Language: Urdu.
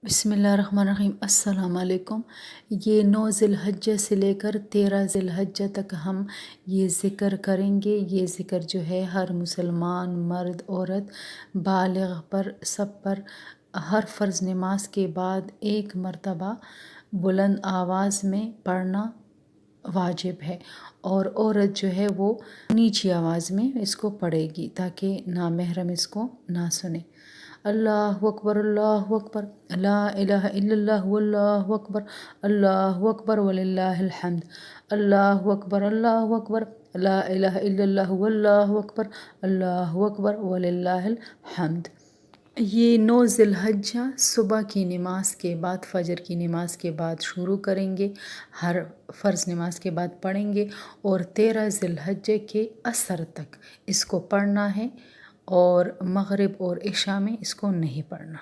بسم اللہ الرحمن الرحیم۔ السلام علیکم۔ یہ 9 ذی الحجہ سے لے کر 13 ذی الحجہ تک ہم یہ ذکر کریں گے۔ یہ ذکر جو ہے ہر مسلمان مرد عورت بالغ پر سب پر ہر فرض نماز کے بعد ایک مرتبہ بلند آواز میں پڑھنا واجب ہے، اور عورت جو ہے وہ نیچی آواز میں اس کو پڑھے گی تاکہ نامحرم اس کو نہ سنے۔ اللہ اکبر اللہ اکبر، لا الہ الا اللہ واللہ اکبر، اللہ اکبر وللہ الحمد، اللہ اکبر اللہ اکبر، لا الہ الا اللہ واللہ اکبر، اللہ اکبر وللہ الحمد۔ یہ 9 ذی الحجہ صبح کی نماز کے بعد، فجر کی نماز کے بعد شروع کریں گے، ہر فرض نماز کے بعد پڑھیں گے، اور 13 ذی الحجہ کے عصر تک اس کو پڑھنا ہے، اور مغرب اور عشاء میں اس کو نہیں پڑھنا۔